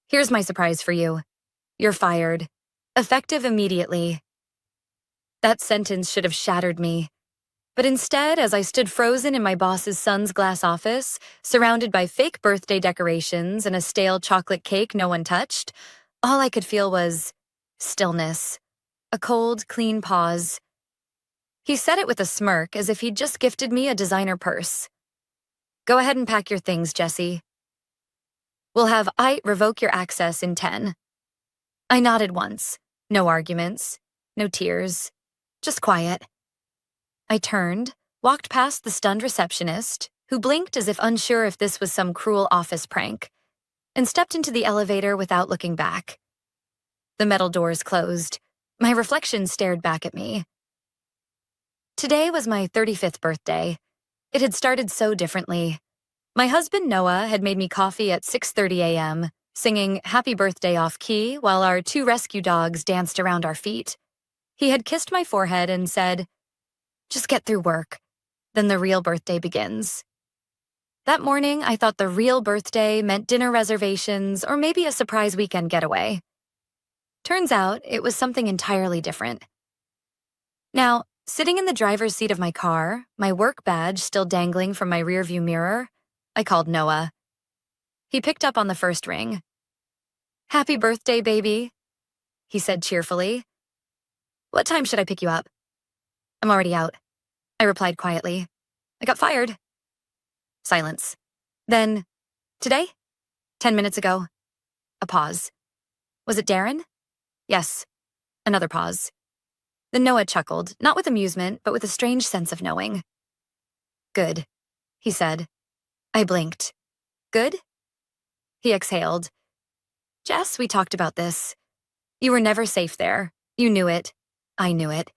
Here's my surprise for you. You're fired. Effective immediately. That sentence should have shattered me. But instead, as I stood frozen in my boss's son's glass office, surrounded by fake birthday decorations and a stale chocolate cake no one touched, all I could feel was stillness. A cold, clean pause. He said it with a smirk, as if he'd just gifted me a designer purse. Go ahead and pack your things, Jesse. We'll have I revoke your access in 10. I nodded once. No arguments. No tears. Just quiet. I turned, walked past the stunned receptionist, who blinked as if unsure if this was some cruel office prank, and stepped into the elevator without looking back. The metal doors closed. My reflection stared back at me. Today was my 35th birthday. It had started so differently. My husband Noah had made me coffee at 6:30 a.m., singing Happy Birthday off-key while our 2 rescue dogs danced around our feet. He had kissed my forehead and said, "Just get through work. Then the real birthday begins." That morning, I thought the real birthday meant dinner reservations or maybe a surprise weekend getaway. Turns out, it was something entirely different. Now, sitting in the driver's seat of my car, my work badge still dangling from my rearview mirror, I called Noah. He picked up on the first ring. "Happy birthday, baby," he said cheerfully. "What time should I pick you up?" "I'm already out," I replied quietly. "I got fired." Silence. Then, "Today?" 10 minutes ago. A pause. "Was it Darren?" "Yes." Another pause. Then Noah chuckled, not with amusement, but with a strange sense of knowing. "Good," he said. I blinked. "Good?" He exhaled. "Jess, we talked about this. You were never safe there. You knew it. I knew it.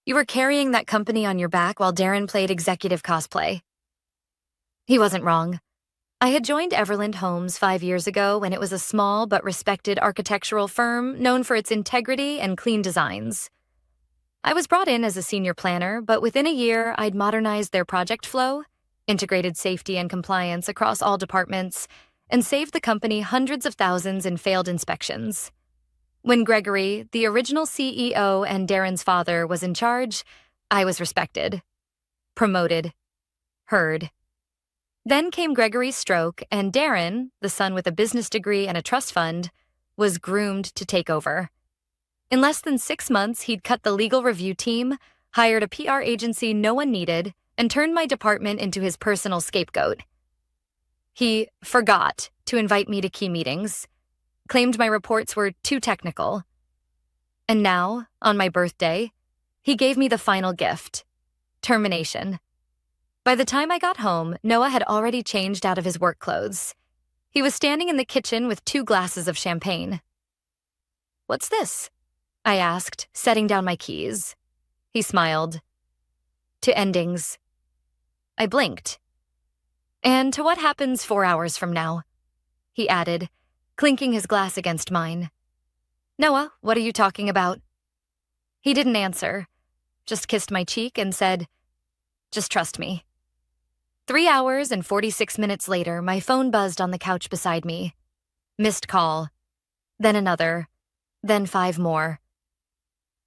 You were carrying that company on your back while Darren played executive cosplay." He wasn't wrong. I had joined Everland Homes 5 years ago when it was a small but respected architectural firm known for its integrity and clean designs. I was brought in as a senior planner, but within a year, I'd modernized their project flow, integrated safety and compliance across all departments, and saved the company hundreds of thousands in failed inspections. When Gregory, the original CEO and Darren's father, was in charge, I was respected, promoted, heard. Then came Gregory's stroke, and Darren, the son with a business degree and a trust fund, was groomed to take over. In less than 6 months, he'd cut the legal review team, hired a PR agency no one needed, and turned my department into his personal scapegoat. He forgot to invite me to key meetings, claimed my reports were too technical. And now, on my birthday, he gave me the final gift: termination. By the time I got home, Noah had already changed out of his work clothes. He was standing in the kitchen with 2 glasses of champagne. "What's this?" I asked, setting down my keys. He smiled. "To endings." I blinked. "And to what happens 4 hours from now," he added, clinking his glass against mine. "Noah, what are you talking about?" He didn't answer, just kissed my cheek and said, "Just trust me." 3 hours and 46 minutes later, my phone buzzed on the couch beside me. Missed call. Then another. Then 5 more.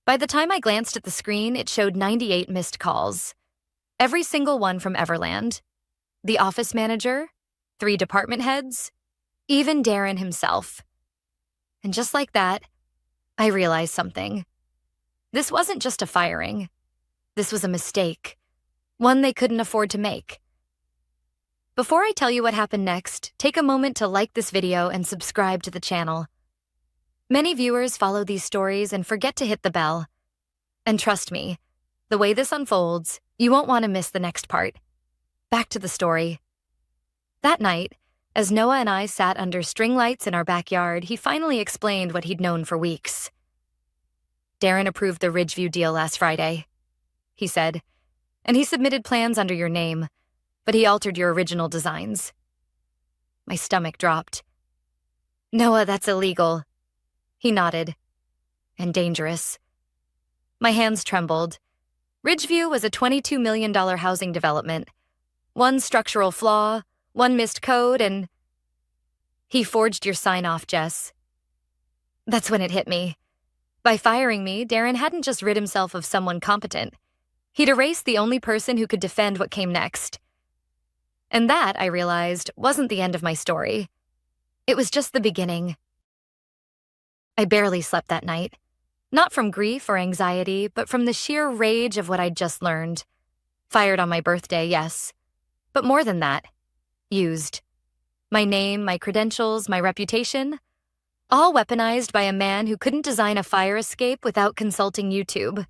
By the time I glanced at the screen, it showed 98 missed calls. Every single one from Everland. The office manager, 3 department heads, even Darren himself. And just like that, I realized something. This wasn't just a firing. This was a mistake. One they couldn't afford to make. Before I tell you what happened next, take a moment to like this video and subscribe to the channel. Many viewers follow these stories and forget to hit the bell. And trust me, the way this unfolds, you won't want to miss the next part. Back to the story. That night, as Noah and I sat under string lights in our backyard, he finally explained what he'd known for weeks. "Darren approved the Ridgeview deal last Friday," he said, "and he submitted plans under your name, but he altered your original designs." My stomach dropped. "Noah, that's illegal." He nodded. "And dangerous." My hands trembled. Ridgeview was a $22 million housing development. One structural flaw, one missed code, and... He forged your sign-off, Jess. That's when it hit me. By firing me, Darren hadn't just rid himself of someone competent. He'd erased the only person who could defend what came next. And that, I realized, wasn't the end of my story. It was just the beginning. I barely slept that night. Not from grief or anxiety, but from the sheer rage of what I'd just learned. Fired on my birthday, yes. But more than that. Used. My name, my credentials, my reputation, all weaponized by a man who couldn't design a fire escape without consulting YouTube.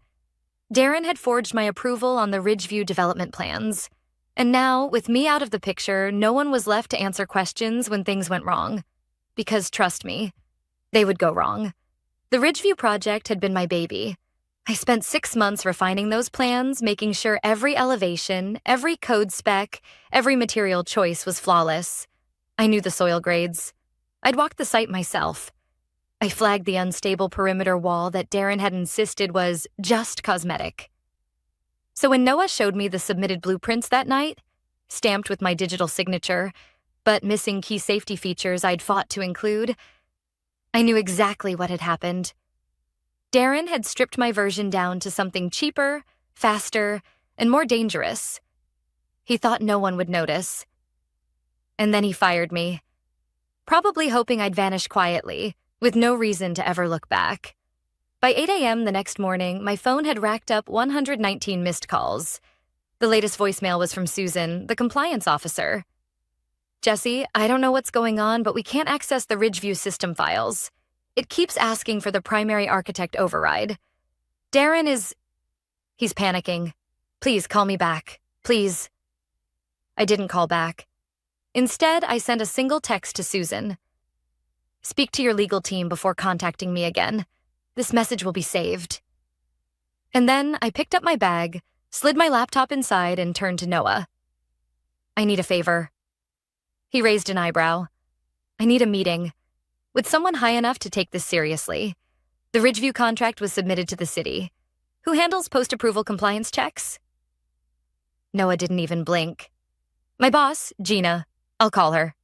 Darren had forged my approval on the Ridgeview development plans. And now, with me out of the picture, no one was left to answer questions when things went wrong. Because trust me, they would go wrong. The Ridgeview project had been my baby. I spent 6 months refining those plans, making sure every elevation, every code spec, every material choice was flawless. I knew the soil grades. I'd walked the site myself. I flagged the unstable perimeter wall that Darren had insisted was just cosmetic. So when Noah showed me the submitted blueprints that night, stamped with my digital signature, but missing key safety features I'd fought to include, I knew exactly what had happened. Darren had stripped my version down to something cheaper, faster, and more dangerous. He thought no one would notice. And then he fired me, probably hoping I'd vanish quietly, with no reason to ever look back. By 8 a.m. the next morning, my phone had racked up 119 missed calls. The latest voicemail was from Susan, the compliance officer. Jesse, I don't know what's going on, but we can't access the Ridgeview system files. It keeps asking for the primary architect override. Darren is... He's panicking. Please call me back. Please. I didn't call back. Instead, I sent a single text to Susan. Speak to your legal team before contacting me again. This message will be saved. And then I picked up my bag, slid my laptop inside, and turned to Noah. I need a favor. He raised an eyebrow. I need a meeting. With someone high enough to take this seriously. The Ridgeview contract was submitted to the city. Who handles post-approval compliance checks? Noah didn't even blink. My boss, Gina. I'll call her.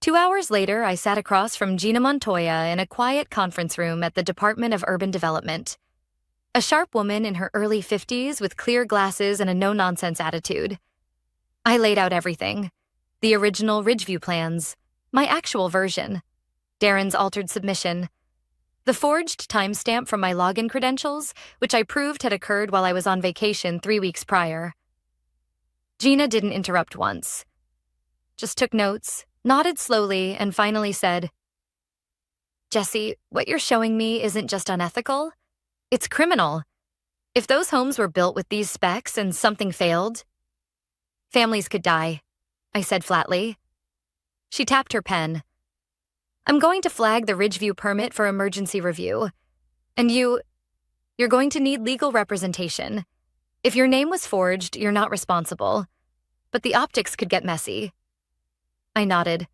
2 hours later, I sat across from Gina Montoya in a quiet conference room at the Department of Urban Development. A sharp woman in her early 50s with clear glasses and a no-nonsense attitude. I laid out everything. The original Ridgeview plans, my actual version, Darren's altered submission, the forged timestamp from my login credentials, which I proved had occurred while I was on vacation 3 weeks prior. Gina didn't interrupt once. Just took notes, nodded slowly, and finally said, Jesse, what you're showing me isn't just unethical. It's criminal. If those homes were built with these specs and something failed, families could die, I said flatly. She tapped her pen. I'm going to flag the Ridgeview permit for emergency review. And you're going to need legal representation. If your name was forged, you're not responsible. But the optics could get messy. I nodded.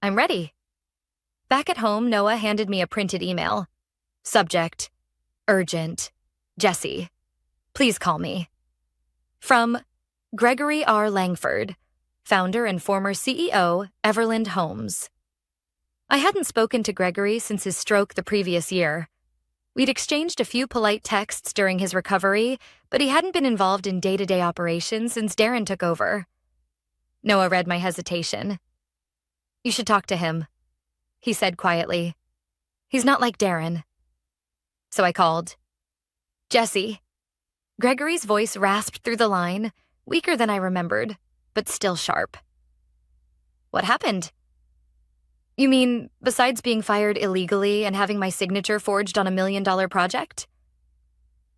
I'm ready. Back at home, Noah handed me a printed email. Subject: Urgent. Jesse. Please call me. From Gregory R. Langford, founder and former CEO, Everland Homes. I hadn't spoken to Gregory since his stroke the previous year. We'd exchanged a few polite texts during his recovery, but he hadn't been involved in day-to-day operations since Darren took over. Noah read my hesitation. You should talk to him, he said quietly. He's not like Darren. So I called. Jesse. Gregory's voice rasped through the line, weaker than I remembered, but still sharp. What happened? You mean, besides being fired illegally and having my signature forged on $1 million project?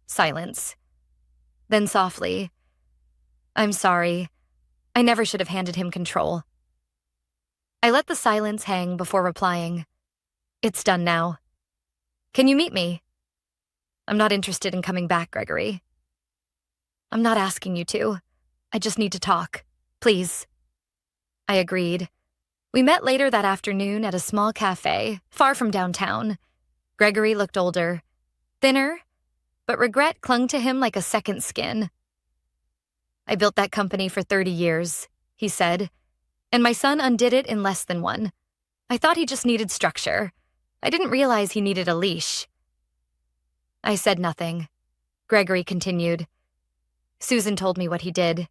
Silence. Then softly, I'm sorry. I never should have handed him control. I let the silence hang before replying. It's done now. Can you meet me? I'm not interested in coming back, Gregory. I'm not asking you to. I just need to talk. Please. I agreed. We met later that afternoon at a small cafe, far from downtown. Gregory looked older, thinner, but regret clung to him like a second skin. I built that company for 30 years, he said. And my son undid it in less than one. I thought he just needed structure. I didn't realize he needed a leash. I said nothing. Gregory continued. Susan told me what he did.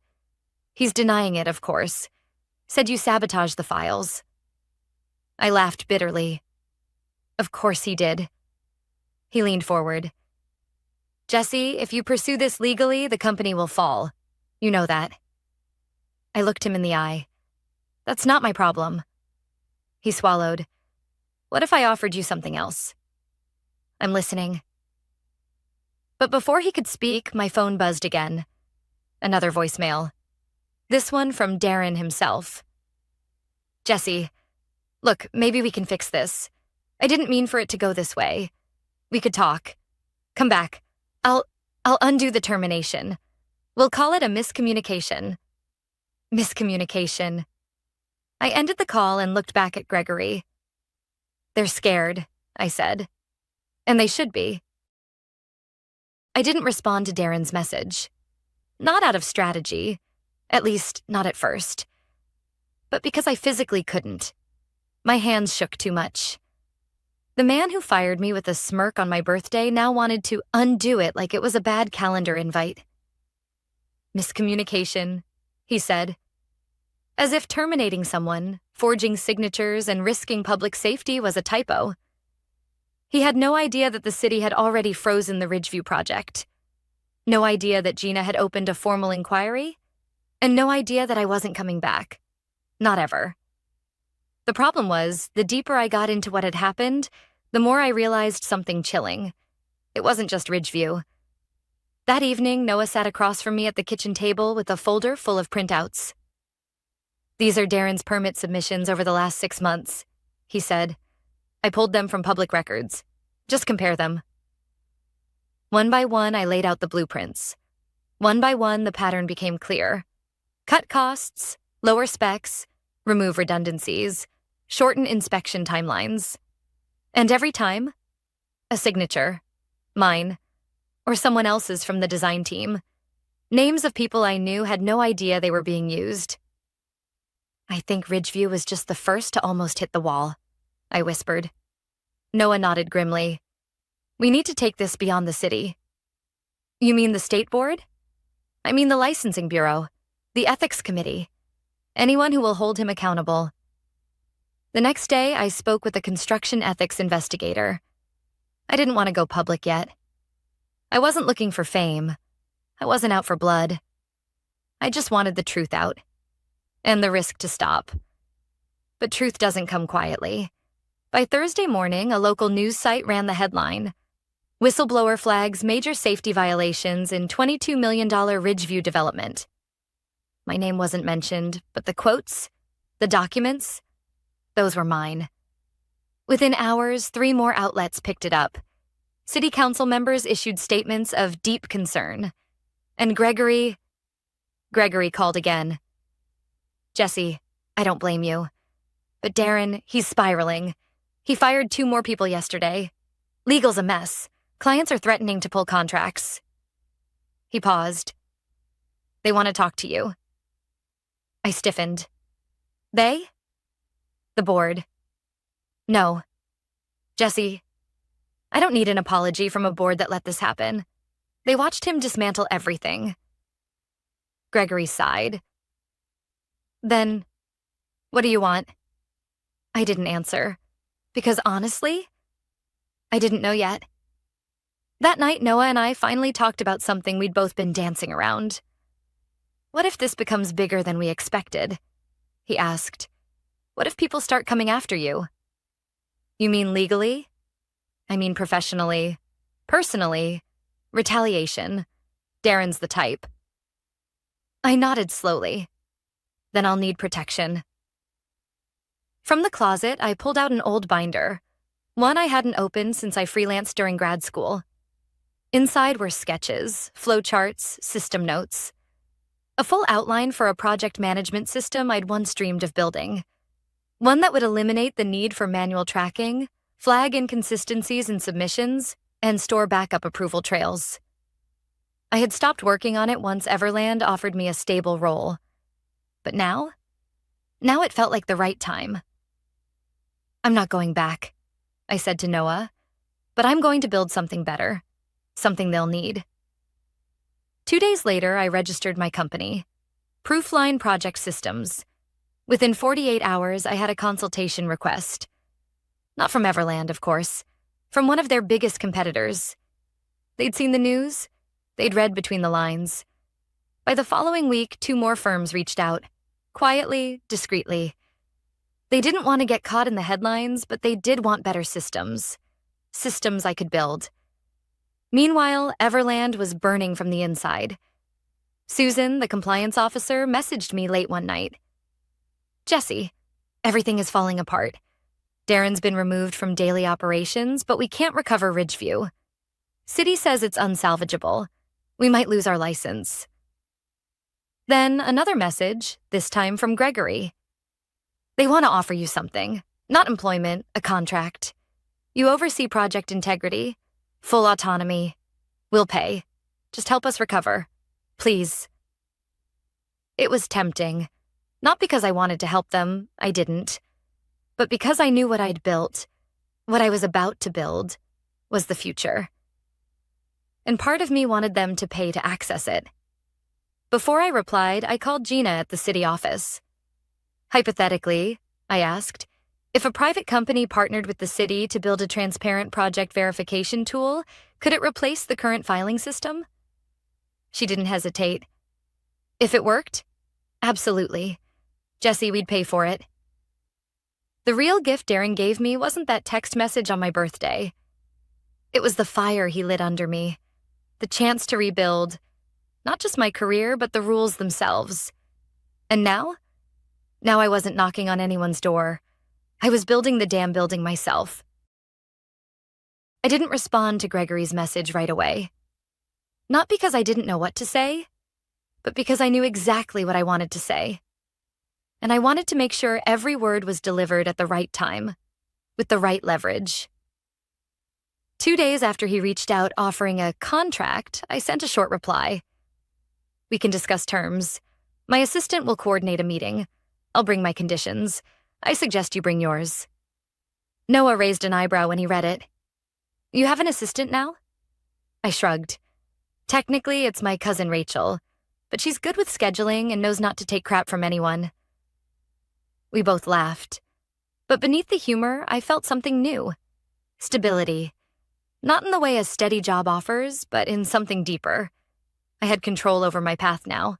He's denying it, of course. Said you sabotaged the files. I laughed bitterly. Of course he did. He leaned forward. Jesse, if you pursue this legally, the company will fall. You know that. I looked him in the eye. That's not my problem. He swallowed. What if I offered you something else? I'm listening. But before he could speak, my phone buzzed again. Another voicemail. This one from Darren himself. Jesse, look, maybe we can fix this. I didn't mean for it to go this way. We could talk. Come back. I'll undo the termination. We'll call it a miscommunication. Miscommunication. I ended the call and looked back at Gregory. They're scared, I said. And they should be. I didn't respond to Darren's message. Not out of strategy, at least not at first, but because I physically couldn't. My hands shook too much. The man who fired me with a smirk on my birthday now wanted to undo it like it was a bad calendar invite. Miscommunication, he said. As if terminating someone, forging signatures, and risking public safety was a typo. He had no idea that the city had already frozen the Ridgeview project. No idea that Gina had opened a formal inquiry, and no idea that I wasn't coming back. Not ever. The problem was, the deeper I got into what had happened, the more I realized something chilling. It wasn't just Ridgeview. That evening, Noah sat across from me at the kitchen table with a folder full of printouts. These are Darren's permit submissions over the last 6 months, he said. I pulled them from public records. Just compare them. One by one, I laid out the blueprints. One by one, the pattern became clear. Cut costs, lower specs, remove redundancies, shorten inspection timelines. And every time, a signature. Mine. Or someone else's from the design team. Names of people I knew had no idea they were being used. I think Ridgeview was just the first to almost hit the wall, I whispered. Noah nodded grimly. We need to take this beyond the city. You mean the state board? I mean the licensing bureau, the ethics committee, anyone who will hold him accountable. The next day, I spoke with a construction ethics investigator. I didn't want to go public yet. I wasn't looking for fame. I wasn't out for blood. I just wanted the truth out. And the risk to stop. But truth doesn't come quietly. By Thursday morning, a local news site ran the headline. Whistleblower flags major safety violations in $22 million Ridgeview development. My name wasn't mentioned, but the quotes, the documents, those were mine. Within hours, 3 more outlets picked it up. City council members issued statements of deep concern. And Gregory called again. Jesse, I don't blame you. But Darren, he's spiraling. He fired 2 more people yesterday. Legal's a mess. Clients are threatening to pull contracts. He paused. They want to talk to you. I stiffened. They? The board. No. Jesse, I don't need an apology from a board that let this happen. They watched him dismantle everything. Gregory sighed. Then, what do you want? I didn't answer, because honestly, I didn't know yet. That night, Noah and I finally talked about something we'd both been dancing around. What if this becomes bigger than we expected? He asked. What if people start coming after you? You mean legally? I mean professionally, personally, retaliation. Darren's the type. I nodded slowly. Then I'll need protection. From the closet, I pulled out an old binder, one I hadn't opened since I freelanced during grad school. Inside were sketches, flowcharts, system notes. A full outline for a project management system I'd once dreamed of building. One that would eliminate the need for manual tracking, flag inconsistencies in submissions, and store backup approval trails. I had stopped working on it once Everland offered me a stable role. But now, Now it felt like the right time. I'm not going back, I said to Noah, but I'm going to build something better, something they'll need. 2 days later, I registered my company, Proofline Project Systems. Within 48 hours, I had a consultation request. Not from Everland, of course, from one of their biggest competitors. They'd seen the news, they'd read between the lines. By the following week, 2 more firms reached out, quietly, discreetly. They didn't want to get caught in the headlines, but they did want better systems. Systems I could build. Meanwhile, Everland was burning from the inside. Susan, the compliance officer, messaged me late one night. Jesse, everything is falling apart. Darren's been removed from daily operations, but we can't recover Ridgeview. City says it's unsalvageable. We might lose our license. Then another message, this time from Gregory. They want to offer you something, not employment, a contract. You oversee project integrity, full autonomy. We'll pay. Just help us recover. Please. It was tempting. Not because I wanted to help them, I didn't. But because I knew what I'd built, what I was about to build, was the future. And part of me wanted them to pay to access it. Before I replied, I called Gina at the city office. Hypothetically, I asked, if a private company partnered with the city to build a transparent project verification tool, could it replace the current filing system? She didn't hesitate. If it worked? Absolutely. Jesse, we'd pay for it. The real gift Darren gave me wasn't that text message on my birthday. It was the fire he lit under me, the chance to rebuild, not just my career, but the rules themselves. And now? Now I wasn't knocking on anyone's door. I was building the damn building myself. I didn't respond to Gregory's message right away. Not because I didn't know what to say, but because I knew exactly what I wanted to say. And I wanted to make sure every word was delivered at the right time, with the right leverage. 2 days after he reached out offering a contract, I sent a short reply. We can discuss terms. My assistant will coordinate a meeting. I'll bring my conditions. I suggest you bring yours. Noah raised an eyebrow when he read it. You have an assistant now? I shrugged. Technically, it's my cousin Rachel, but she's good with scheduling and knows not to take crap from anyone. We both laughed. But beneath the humor, I felt something new. Stability. Not in the way a steady job offers, but in something deeper. I had control over my path now.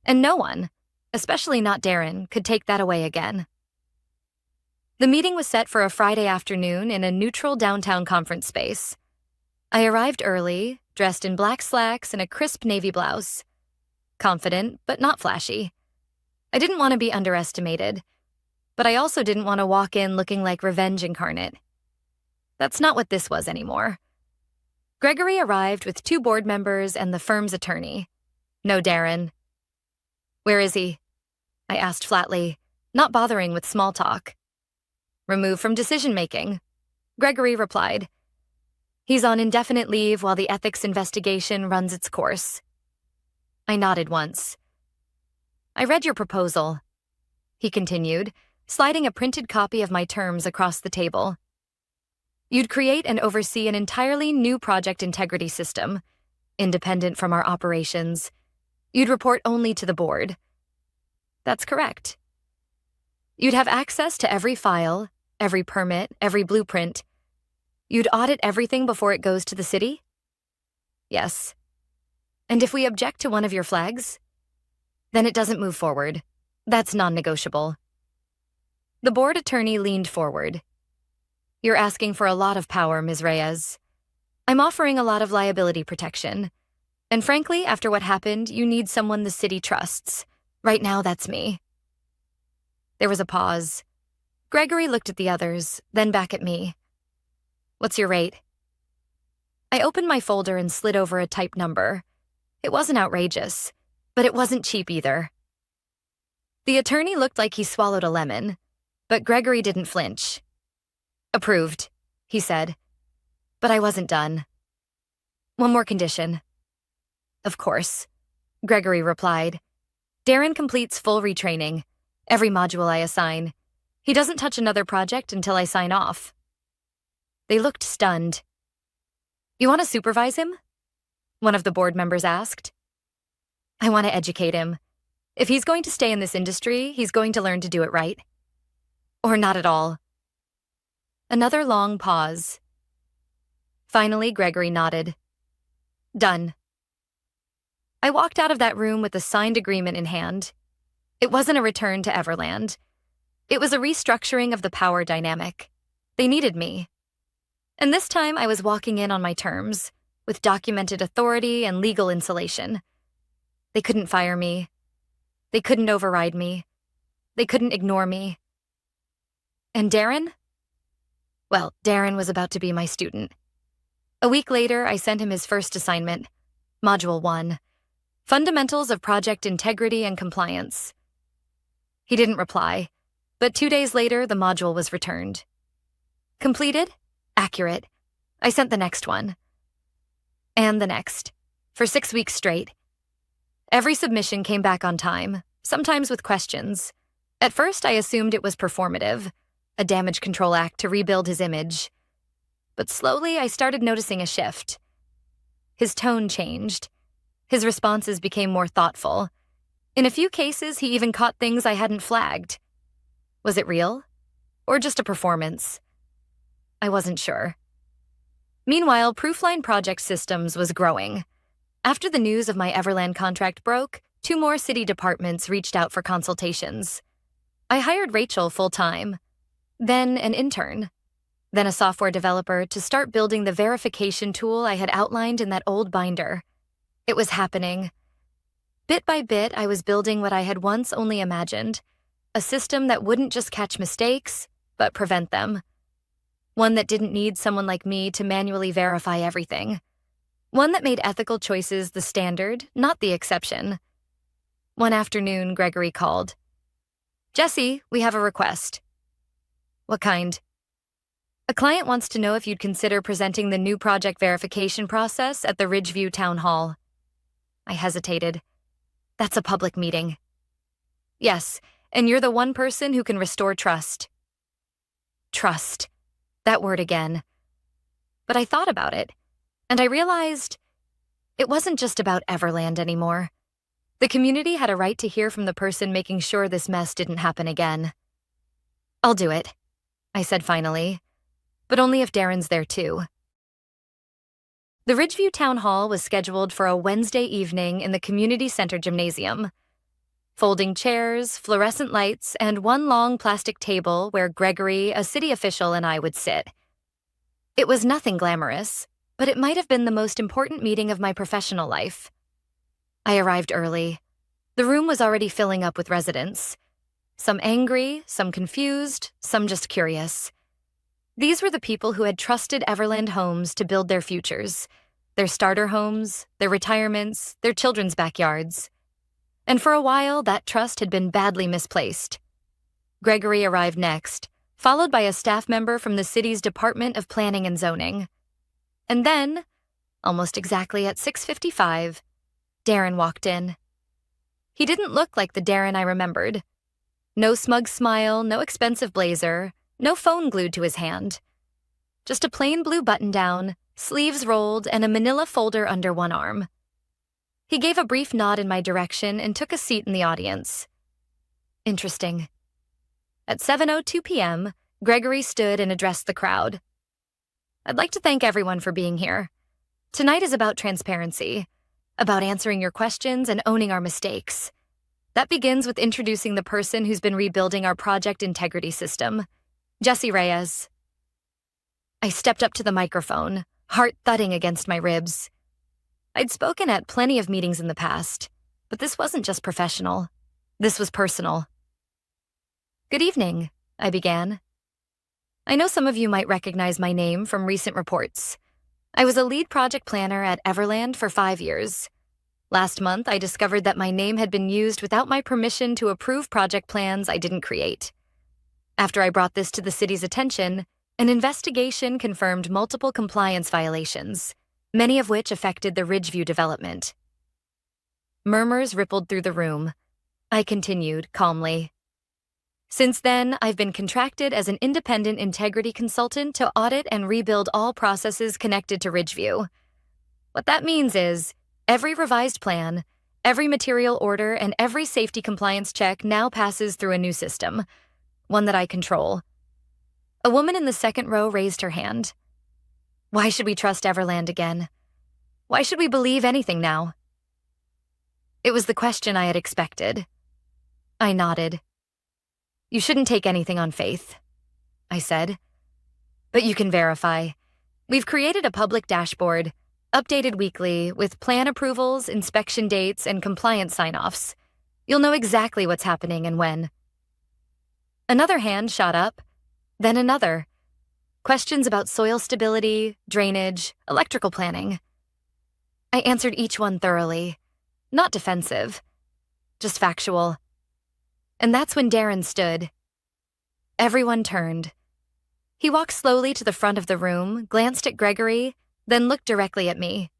And no one, especially not Darren, could take that away again. The meeting was set for a Friday afternoon in a neutral downtown conference space. I arrived early, dressed in black slacks and a crisp navy blouse. Confident, but not flashy. I didn't want to be underestimated, but I also didn't want to walk in looking like revenge incarnate. That's not what this was anymore. Gregory arrived with 2 board members and the firm's attorney. No Darren. Where is he? I asked flatly, not bothering with small talk. Removed from decision-making. Gregory replied. He's on indefinite leave while the ethics investigation runs its course. I nodded once. I read your proposal, he continued, sliding a printed copy of my terms across the table. You'd create and oversee an entirely new project integrity system, independent from our operations. You'd report only to the board. That's correct. You'd have access to every file, every permit, every blueprint. You'd audit everything before it goes to the city? Yes. And if we object to one of your flags? Then it doesn't move forward. That's non-negotiable. The board attorney leaned forward. You're asking for a lot of power, Ms. Reyes. I'm offering a lot of liability protection. And frankly, after what happened, you need someone the city trusts. Right now, that's me. There was a pause. Gregory looked at the others, then back at me. What's your rate? I opened my folder and slid over a typed number. It wasn't outrageous, but it wasn't cheap either. The attorney looked like he swallowed a lemon, but Gregory didn't flinch. Approved, he said. But I wasn't done. One more condition. Of course, Gregory replied. Darren completes full retraining, Every module I assign. He doesn't touch another project until I sign off. They looked stunned. You want to supervise him? One of the board members asked. I want to educate him. If he's going to stay in this industry, he's going to learn to do it right. Or not at all. Another long pause. Finally, Gregory nodded. Done. I walked out of that room with a signed agreement in hand. It wasn't a return to Everland. It was a restructuring of the power dynamic. They needed me. And this time I was walking in on my terms, with documented authority and legal insulation. They couldn't fire me. They couldn't override me. They couldn't ignore me. And Darren? Well, Darren was about to be my student. A week later, I sent him his first assignment, Module 1, Fundamentals of Project Integrity and Compliance. He didn't reply, but 2 days later, the module was returned. Completed? Accurate. I sent the next one. And the next, for 6 weeks straight. Every submission came back on time, sometimes with questions. At first, I assumed it was performative, a damage control act to rebuild his image. But slowly, I started noticing a shift. His tone changed. His responses became more thoughtful. In a few cases, he even caught things I hadn't flagged. Was it real? Or just a performance? I wasn't sure. Meanwhile, Proofline Project Systems was growing. After the news of my Everland contract broke, 2 more city departments reached out for consultations. I hired Rachel full-time, then an intern, then a software developer to start building the verification tool I had outlined in that old binder. It was happening. Bit by bit, I was building what I had once only imagined, a system that wouldn't just catch mistakes, but prevent them. One that didn't need someone like me to manually verify everything. One that made ethical choices the standard, not the exception. One afternoon, Gregory called. Jesse, we have a request. What kind? A client wants to know if you'd consider presenting the new project verification process at the Ridgeview Town Hall. I hesitated. That's a public meeting. Yes, and you're the one person who can restore trust. Trust. That word again. But I thought about it, and I realized it wasn't just about Everland anymore. The community had a right to hear from the person making sure this mess didn't happen again. I'll do it, I said finally, but only if Darren's there too. The Ridgeview Town Hall was scheduled for a Wednesday evening in the community center gymnasium. Folding chairs, fluorescent lights, and one long plastic table where Gregory, a city official, and I would sit. It was nothing glamorous, but it might have been the most important meeting of my professional life. I arrived early. The room was already filling up with residents. Some angry, some confused, some just curious. These were the people who had trusted Everland Homes to build their futures, their starter homes, their retirements, their children's backyards. And for a while, that trust had been badly misplaced. Gregory arrived next, followed by a staff member from the city's Department of Planning and Zoning. And then, almost exactly at 6:55, Darren walked in. He didn't look like the Darren I remembered. No smug smile, no expensive blazer, no phone glued to his hand. Just a plain blue button-down, sleeves rolled, and a manila folder under one arm. He gave a brief nod in my direction and took a seat in the audience. Interesting. At 7:02 p.m., Gregory stood and addressed the crowd. I'd like to thank everyone for being here. Tonight is about transparency, about answering your questions and owning our mistakes. That begins with introducing the person who's been rebuilding our project integrity system, Jesse Reyes. I stepped up to the microphone, heart thudding against my ribs. I'd spoken at plenty of meetings in the past, but this wasn't just professional. This was personal. Good evening, I began. I know some of you might recognize my name from recent reports. I was a lead project planner at Everland for 5 years. Last month, I discovered that my name had been used without my permission to approve project plans I didn't create. After I brought this to the city's attention, an investigation confirmed multiple compliance violations, many of which affected the Ridgeview development. Murmurs rippled through the room. I continued calmly. Since then, I've been contracted as an independent integrity consultant to audit and rebuild all processes connected to Ridgeview. What that means is, every revised plan, every material order, and every safety compliance check now passes through a new system, one that I control. A woman in the second row raised her hand. Why should we trust Everland again? Why should we believe anything now? It was the question I had expected. I nodded. You shouldn't take anything on faith, I said. But you can verify. We've created a public dashboard, updated weekly, with plan approvals, inspection dates, and compliance sign-offs. You'll know exactly what's happening and when. Another hand shot up, then another. Questions about soil stability, drainage, electrical planning. I answered each one thoroughly, not defensive, just factual. And that's when Darren stood. Everyone turned. He walked slowly to the front of the room, glanced at Gregory, then looked directly at me.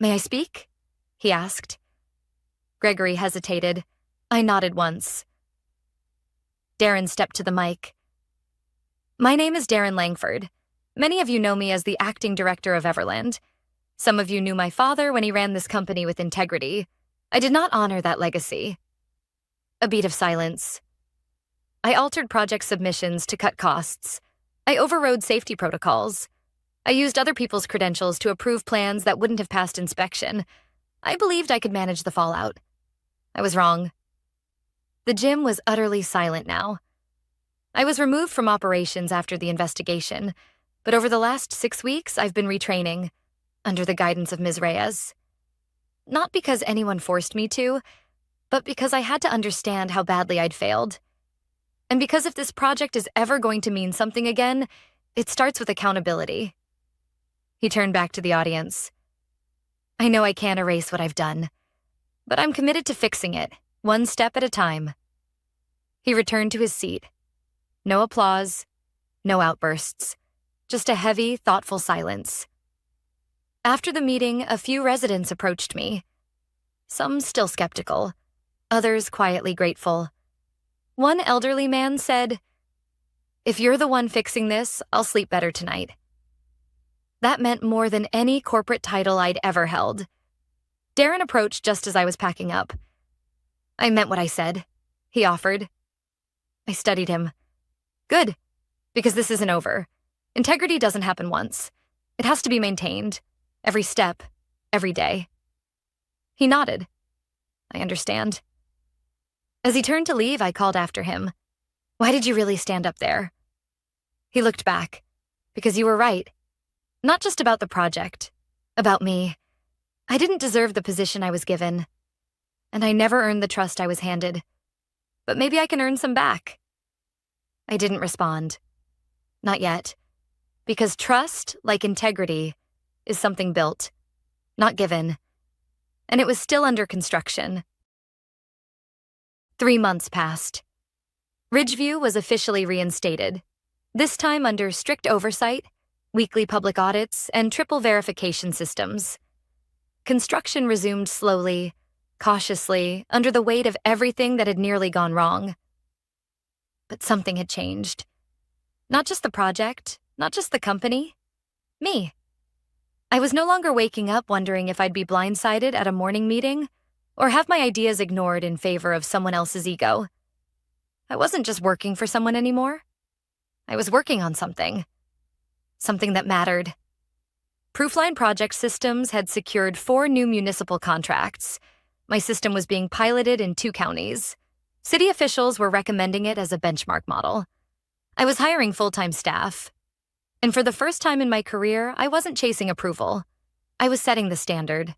May I speak? He asked. Gregory hesitated. I nodded once. Darren stepped to the mic. My name is Darren Langford. Many of you know me as the acting director of Everland. Some of you knew my father when he ran this company with integrity. I did not honor that legacy. A beat of silence. I altered project submissions to cut costs. I overrode safety protocols. I used other people's credentials to approve plans that wouldn't have passed inspection. I believed I could manage the fallout. I was wrong. The gym was utterly silent now. I was removed from operations after the investigation, but over the last 6 weeks, I've been retraining, under the guidance of Ms. Reyes. Not because anyone forced me to, but because I had to understand how badly I'd failed. And because if this project is ever going to mean something again, it starts with accountability. He turned back to the audience. I know I can't erase what I've done, but I'm committed to fixing it, one step at a time. He returned to his seat. No applause, no outbursts, just a heavy, thoughtful silence. After the meeting, a few residents approached me. Some still skeptical, others quietly grateful. One elderly man said, If you're the one fixing this, I'll sleep better tonight. That meant more than any corporate title I'd ever held. Darren approached just as I was packing up. I meant what I said, he offered. I studied him. Good, because this isn't over. Integrity doesn't happen once. It has to be maintained, every step, every day. He nodded. I understand. As he turned to leave, I called after him. Why did you really stand up there? He looked back. Because you were right. Not just about the project, about me. I didn't deserve the position I was given. And I never earned the trust I was handed. But maybe I can earn some back. I didn't respond. Not yet. Because trust, like integrity, is something built, not given. And it was still under construction. 3 months passed. Ridgeview was officially reinstated, this time under strict oversight, weekly public audits, and triple verification systems. Construction resumed slowly, cautiously, under the weight of everything that had nearly gone wrong. But something had changed. Not just the project, not just the company, me. I was no longer waking up wondering if I'd be blindsided at a morning meeting or have my ideas ignored in favor of someone else's ego. I wasn't just working for someone anymore. I was working on something that mattered. Proofline Project Systems had secured 4 new municipal contracts. My system was being piloted in 2 counties. City officials were recommending it as a benchmark model. I was hiring full-time staff. And for the first time in my career, I wasn't chasing approval. I was setting the standard.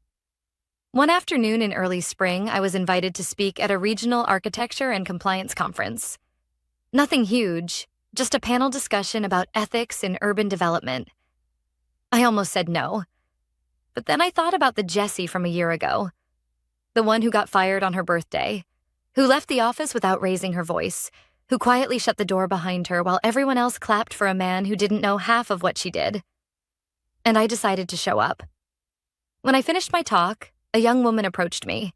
One afternoon in early spring, I was invited to speak at a regional architecture and compliance conference. Nothing huge, just a panel discussion about ethics in urban development. I almost said no. But then I thought about the Jessie from a year ago, the one who got fired on her birthday, who left the office without raising her voice, who quietly shut the door behind her while everyone else clapped for a man who didn't know half of what she did. And I decided to show up. When I finished my talk, a young woman approached me.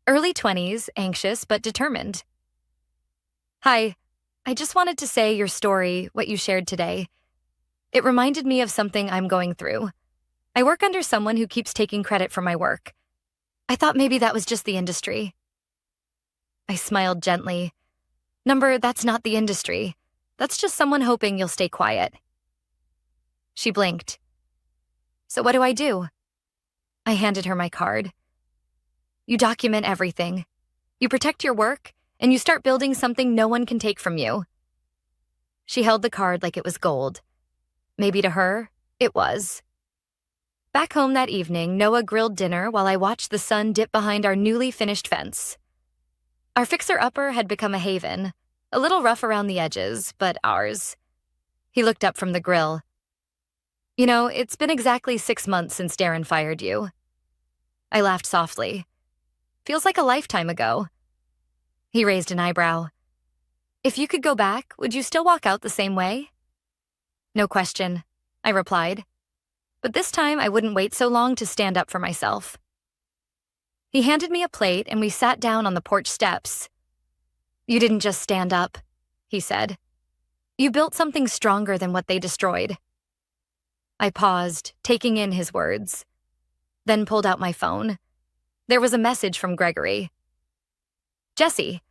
Early 20s, anxious but determined. Hi, I just wanted to say your story, what you shared today. It reminded me of something I'm going through. I work under someone who keeps taking credit for my work. I thought maybe that was just the industry. I smiled gently. Number, that's not the industry. That's just someone hoping you'll stay quiet. She blinked. So what do I do? I handed her my card. You document everything. You protect your work, and you start building something no one can take from you. She held the card like it was gold. Maybe to her, it was. Back home that evening, Noah grilled dinner while I watched the sun dip behind our newly finished fence. Our fixer-upper had become a haven, a little rough around the edges, but ours. He looked up from the grill. You know, it's been exactly 6 months since Darren fired you. I laughed softly. Feels like a lifetime ago. He raised an eyebrow. If you could go back, would you still walk out the same way? No question, I replied. But this time I wouldn't wait so long to stand up for myself. He handed me a plate and we sat down on the porch steps. You didn't just stand up, he said. You built something stronger than what they destroyed. I paused, taking in his words, then pulled out my phone. There was a message from Gregory. Jesse,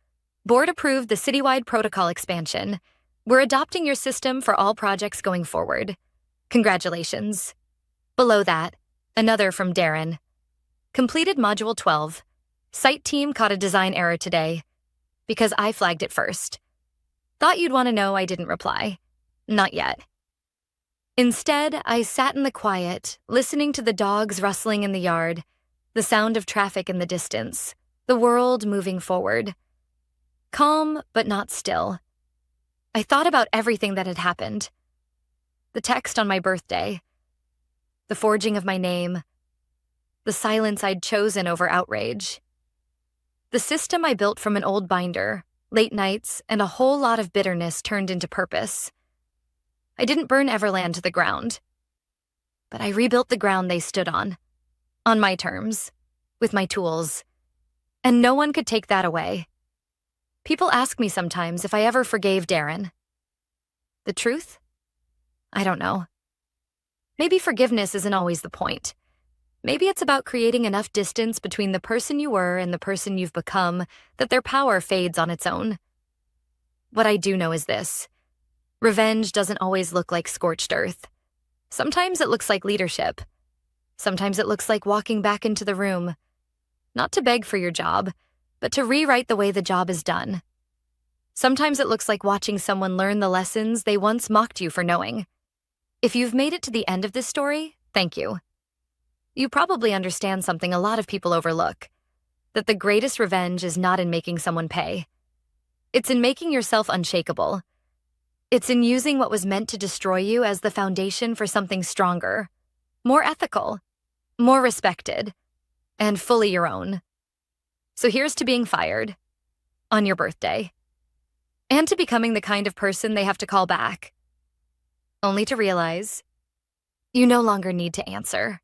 board approved the citywide protocol expansion. We're adopting your system for all projects going forward. Congratulations. Below that, another from Darren. Completed Module 12. Site team caught a design error today, because I flagged it first. Thought you'd want to know I didn't reply. Not yet. Instead, I sat in the quiet, listening to the dogs rustling in the yard, the sound of traffic in the distance, the world moving forward. Calm, but not still. I thought about everything that had happened. The text on my birthday, the forging of my name, the silence I'd chosen over outrage, the system I built from an old binder, late nights, and a whole lot of bitterness turned into purpose. I didn't burn Everland to the ground, but I rebuilt the ground they stood on my terms, with my tools, and no one could take that away. People ask me sometimes if I ever forgave Darren. The truth? I don't know. Maybe forgiveness isn't always the point. Maybe it's about creating enough distance between the person you were and the person you've become that their power fades on its own. What I do know is this. Revenge doesn't always look like scorched earth. Sometimes it looks like leadership. Sometimes it looks like walking back into the room, not to beg for your job, but to rewrite the way the job is done. Sometimes it looks like watching someone learn the lessons they once mocked you for knowing. If you've made it to the end of this story, thank you. You probably understand something a lot of people overlook, that the greatest revenge is not in making someone pay. It's in making yourself unshakable. It's in using what was meant to destroy you as the foundation for something stronger, more ethical, more respected, and fully your own. So here's to being fired on your birthday, and to becoming the kind of person they have to call back, only to realize you no longer need to answer.